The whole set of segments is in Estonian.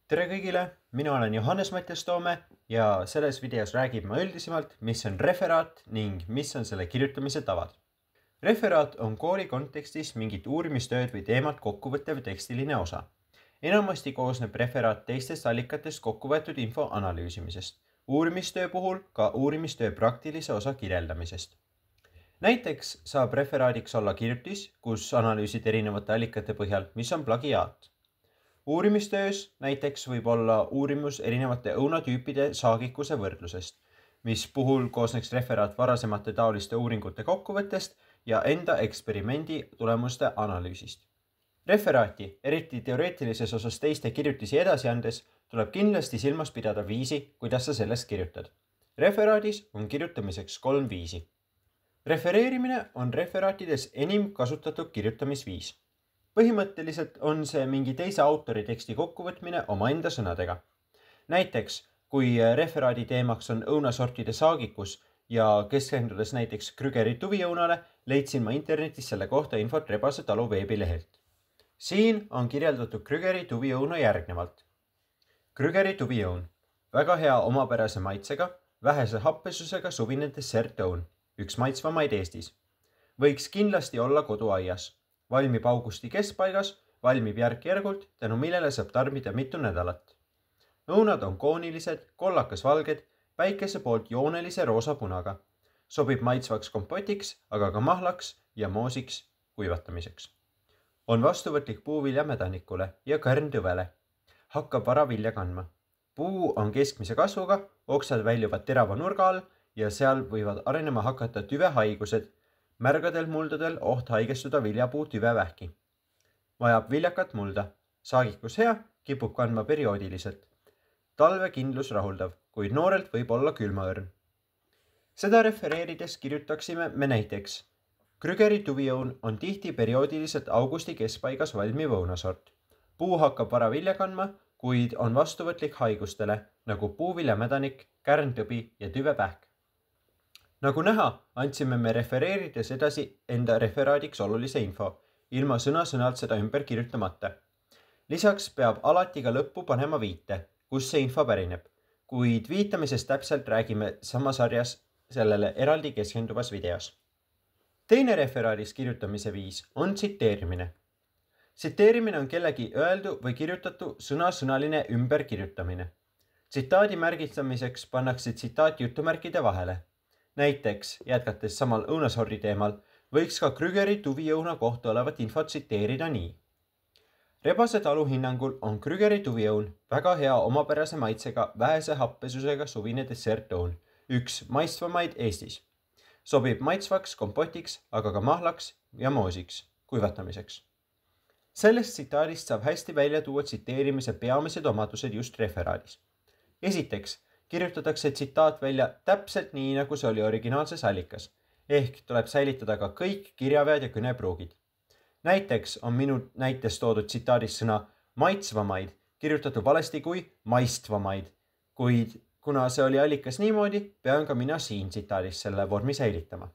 Tere kõigile, mina olen Johannes Mattias Toome ja selles videos räägib ma üldisemalt, mis on referaat ning mis on selle kirjutamise tavad. Referaat on kooli kontekstis mingit uurimistööd või teemat kokkuvõttev tekstiline osa. Enamasti koosneb referaat teistest allikatest kokkuvõetud info analüüsimisest, uurimistöö puhul ka uurimistöö praktilise osa kirjeldamisest. Näiteks saab referaadiks olla kirjutis, kus analüüsid erinevate allikate põhjal, mis on plagiaat. Uurimistöös näiteks võib olla uurimus erinevate õunatüüpide saagikuse võrdlusest, mis puhul koosneks referaat varasemate taoliste uuringute kokkuvõttest ja enda eksperimendi tulemuste analüüsist. Referaati, eriti teoreetilises osas teiste kirjutisi edasi andes, tuleb kindlasti silmas pidada viisi, kuidas sa sellest kirjutad. Referaadis on kirjutamiseks 3 viisi. Refereerimine on referaatides enim kasutatud kirjutamisviis. Põhimõtteliselt on see mingi teise autori teksti kokkuvõtmine omaenda sõnadega. Näiteks, kui referaadi teemaks on õunasortide saagikus ja keskendudes näiteks Krügeri tuviõunale, leidsin ma internetis selle kohta infot Rebase talu veebilehelt. Siin on kirjeldatud Krügeri tuviõuna järgnevalt. Krügeri tuviõun. Väga hea omapärase maitsega, vähese happesusega suvine dessertõun. Üks maitsvamaid Eestis. Võiks kindlasti olla koduaias. Valmib augusti keskpaigas, valmib järk-järgult, tänu millele saab tarbida mitu nädalat. Õunad on koonilised, kollakas valged, päikese poolt joonelise roosa punaga. Sobib maitsvaks kompotiks, aga ka mahlaks ja moosiks kuivatamiseks. On vastuvõtlik puuvilja mädanikule ja kärntõvele. Hakkab vara vilja kandma. Puu on keskmise kasvuga, oksad väljuvad terava nurga all ja seal võivad arenema hakata tüvehaigused, märgadel muldadel oht haigestuda viljapuu tüvevähki. Vajab viljakat mulda. Saagikus hea, kipub kandma perioodiliselt. Talve kindlus rahuldav, kuid noorelt võib olla külmaõrn. Seda refereerides kirjutaksime me näiteks. Krügeri tuviõun on tihti perioodiliselt augusti keskpaigas valmiv õunasort. Puu hakkab vara vilja kandma, kuid on vastuvõtlik haigustele, nagu puuviljamädanik, kärntõbi ja tüvepähk. Nagu näha, andsime me refereerides edasi enda referaadiks olulise info, ilma sõna-sõnalt seda ümber kirjutamata. Lisaks peab alati ka lõppu panema viite, kus see info pärineb, kuid viitamisest täpselt räägime sama sarjas sellele eraldi keskenduvas videos. Teine referaadis kirjutamise viis on tsiteerimine. Tsiteerimine on kellegi öeldu või kirjutatu sõna-sõnaline ümberkirjutamine. Tsitaadi märgistamiseks pannakse tsitaat jutumärkide vahele. Näiteks, jätkates samal õunasordi teemal, võiks ka Krügeri tuviõuna kohta olevat infot tsiteerida nii. Rebase talu hinnangul on Krügeri tuviõun väga hea omapärase maitsega, vähese happesusega suvine dessertõun, üks maistvamaid Eestis. Sobib maitsvaks, kompotiks, aga ka mahlaks ja moosiks kuivatamiseks. Sellest tsitaadist saab hästi välja tuua tsiteerimise peamised omadused just referaadis. Esiteks, kirjutatakse tsitaat välja täpselt nii, nagu see oli originaalses allikas, ehk tuleb säilitada ka kõik kirjavead ja kõnepruugid. Näiteks on minu näites toodud tsitaadis sõna maitsvamaid kirjutatud valesti kui maistvamaid, kuid kuna see oli allikas niimoodi, pean ka mina siin tsitaadis selle vormi säilitama.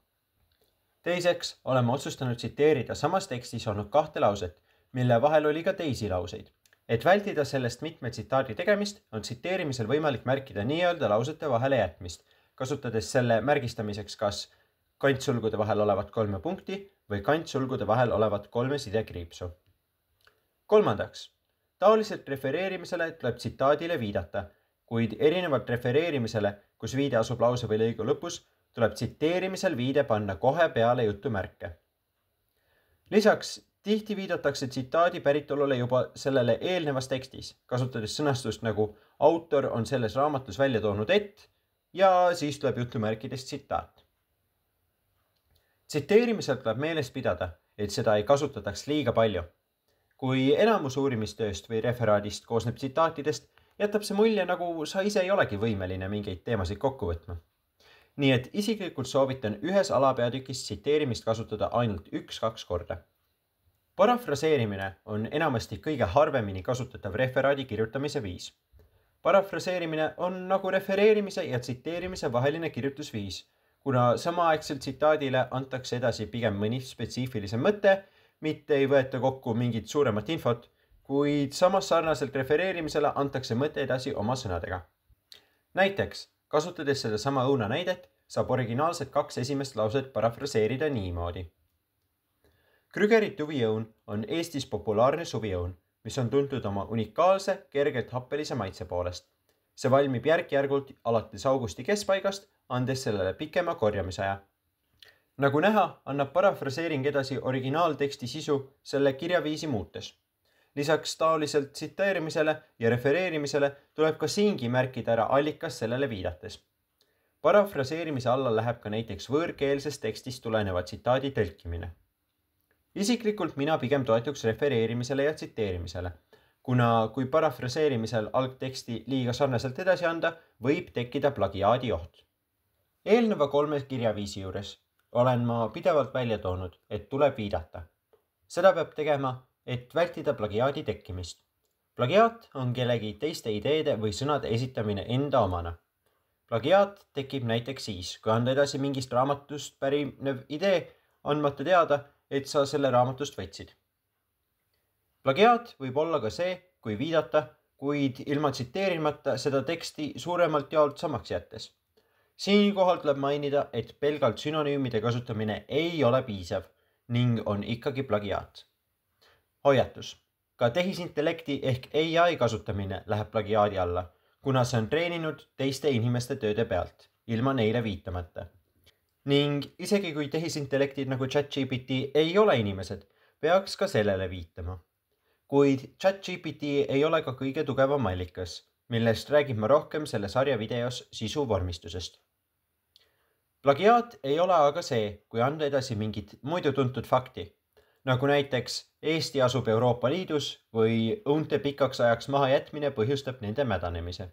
Teiseks oleme otsustanud tsiteerida samas tekstis olnud 2 lauset, mille vahel oli ka teisi lauseid. Et vältida sellest mitme tsitaadi tegemist, on tsiteerimisel võimalik märkida nii-öelda lausete vahele jätmist, kasutades selle märgistamiseks kas kantsulgude vahel olevat 3 punkti või kantsulgude vahel olevat 3 sidekriipsu. Kolmandaks, taoliselt refereerimisele tuleb tsitaadile viidata, kuid erinevalt refereerimisele, kus viide asub lause või lõigu lõpus, tuleb tsiteerimisel viide panna kohe peale jutumärke. Lisaks, tihti viidatakse tsitaadi päritolule juba sellele eelnevas tekstis, kasutades sõnastust nagu autor on selles raamatus välja toonud ja siis tuleb jutumärkides tsitaat. Tsiteerimisel tuleb meeles pidada, et seda ei kasutataks liiga palju. Kui enamus uurimistööst või referaadist koosneb tsitaatidest, jätab see mulje, nagu sa ise ei olegi võimeline mingeid teemasid kokku võtma. Nii et isiklikult soovitan ühes alapeatükis tsiteerimist kasutada ainult 1-2 korda. Parafraseerimine on enamasti kõige harvemini kasutatav referaadi kirjutamise viis. Parafraseerimine on nagu refereerimise ja tsiteerimise vaheline kirjutusviis, kuna samaaegselt tsitaadile antakse edasi pigem mõni spetsiifilisem mõte, mitte ei võeta kokku mingit suuremat infot kuid samas sarnaselt refereerimisele antakse mõte edasi oma sõnadega. Näiteks, kasutades sedasama õuna näidet, saab originaalset 2 esimest lauset parafraseerida niimoodi. Krügeri tuviõun on Eestis populaarne suviõun, mis on tuntud oma unikaalse, kergelt happelise maitse poolest. See valmib järk-järgult alates augusti keskpaigast, andes sellele pikema korjamisaja. Nagu näha, annab parafraseering edasi originaalteksti sisu selle kirjaviisi muutes. Lisaks taoliselt tsiteerimisele ja refereerimisele tuleb ka siingi märkida ära allikas sellele viidates. Parafraseerimise alla läheb ka näiteks võõrkeelsest tekstist tuleneva tsitaadi tõlkimine. Isiklikult mina pigem toetuks refereerimisele ja tsiteerimisele, kuna kui parafraseerimisel algteksti liiga sarnaselt edasi anda, võib tekkida plagiaadi oht. Eelneva 3 kirjaviisi juures olen ma pidevalt välja toonud, et tuleb viidata. Seda peab tegema, et vältida plagiaadi tekkimist. Plagiaat on kellegi teiste ideede või sõnade esitamine enda omana. Plagiaat tekib näiteks siis, kui anda edasi mingist raamatust pärinev idee, andmata teada, et sa selle raamatust võtsid. Plagiaat võib olla ka see, kui viidata, kuid ilma tsiteerimata seda teksti suuremalt jaolt samaks jättes. Siinkohal tuleb mainida, et pelgalt sünonüümide kasutamine ei ole piisav ning on ikkagi plagiaat. Hoiatus. Ka tehisintellekti ehk AI kasutamine läheb plagiaadi alla, kuna see on treeninud teiste inimeste tööde pealt, ilma neile viitamata. Ning isegi kui tehisintellektid nagu ChatGPT ei ole inimesed, peaks ka sellele viitama. Kuid ChatGPT ei ole ka kõige tugevam allikas, millest räägib ma rohkem selle sarja videos sisu vormistusest. Plagiaat ei ole aga see, kui anda edasi mingit muidu tuntud fakti, nagu näiteks Eesti asub Euroopa Liidus või õunte pikaks ajaks maha jätmine põhjustab nende mädanemise.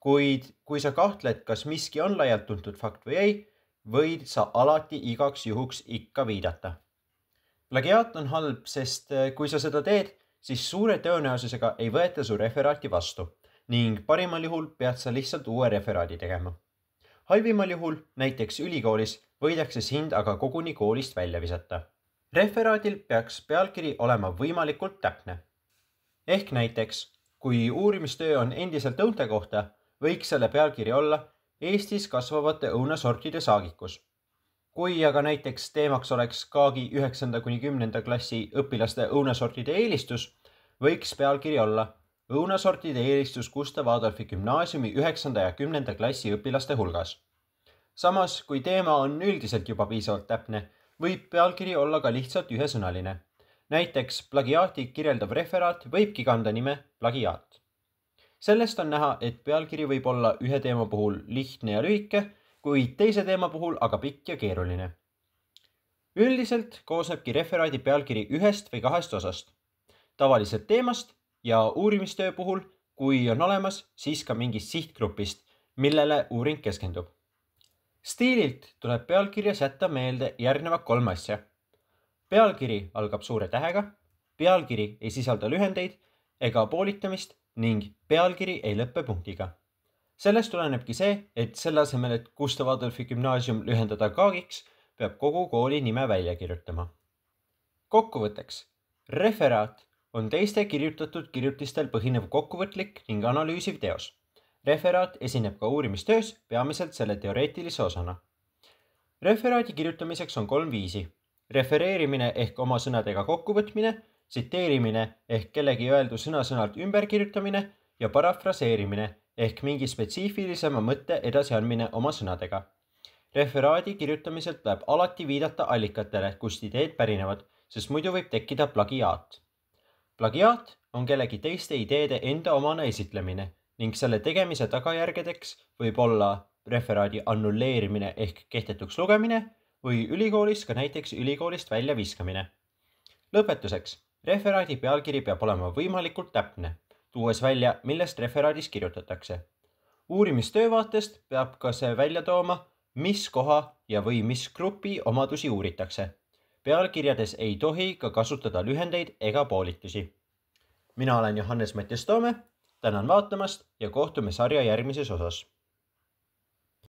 Kuid kui sa kahtled, kas miski on laialt tuntud fakt või ei, võid sa alati igaks juhuks ikka viidata. Plagiaat on halb, sest kui sa seda teed, siis suure tõenäosusega ei võeta su referaati vastu ning parimal juhul pead sa lihtsalt uue referaadi tegema. Halvimal juhul, näiteks ülikoolis, võidakse sind aga koguni koolist välja visata. Referaadil peaks pealkiri olema võimalikult täpne. Ehk näiteks, kui uurimistöö on endiselt õunte kohta, võiks selle pealkiri olla Eestis kasvavate õunasortide saagikus. Kui aga näiteks teemaks oleks KAAGi 9.–10. klassi õpilaste õunasortide eelistus, võiks pealkiri olla õunasortide eelistus Gustav Adolfi gümnaasiumi 9. ja 10. klassi õpilaste hulgas. Samas, kui teema on üldiselt juba piisavalt täpne, võib pealkiri olla ka lihtsalt ühesõnaline. Näiteks plagiaati kirjeldav referaat võibki kanda nime plagiaat. Sellest on näha, et pealkiri võib olla ühe teema puhul lihtne ja lühike, kuid teise teema puhul aga pikk ja keeruline. Üldiselt koosnebki referaadi pealkiri 1 või 2 osast. Tavaliselt teemast ja uurimistöö puhul, kui on olemas, siis ka mingist sihtgrupist, millele uuring keskendub. Stiililt tuleb pealkirjas jätta meelde järgnevad 3 asja. Pealkiri algab suure tähega, pealkiri ei sisalda lühendeid ega poolitamist ning pealkiri ei lõppe punktiga. Sellest tulenebki see, et selle asemel, et Gustav Adolfi gümnaasium lühendada KAAGiks, peab kogu kooli nime välja kirjutama. Kokkuvõtteks, referaat on teiste kirjutatud kirjutistel põhinev kokkuvõtlik ning analüüsiv teos. Referaat esineb ka uurimistöös peamiselt selle teoreetilise osana. Referaadi kirjutamiseks on 3 viisi. Refereerimine ehk oma sõnadega kokkuvõtmine, tsiteerimine ehk kellegi öeldu sõna-sõnalt ümberkirjutamine ja parafraseerimine ehk mingi spetsiifilisema mõtte edasiandmine oma sõnadega. Referaadi kirjutamiselt tuleb alati viidata allikatele, kust ideed pärinevad, sest muidu võib tekkida plagiaat. Plagiaat on kellegi teiste ideede enda omana esitlemine ning selle tegemise tagajärgedeks võib olla referaadi annulleerimine ehk kehtetuks lugemine või ülikoolis ka näiteks ülikoolist välja viskamine. Lõpetuseks, referaadi pealkiri peab olema võimalikult täpne, tuues välja, millest referaadis kirjutatakse. Uurimistöö vaatest peab ka see välja tooma, mis koha ja või mis grupi omadusi uuritakse. Pealkirjades ei tohi ka kasutada lühendeid ega poolitusi. Mina olen Johannes Mattias Toome, tänan vaatamast ja kohtume sarja järgmises osas.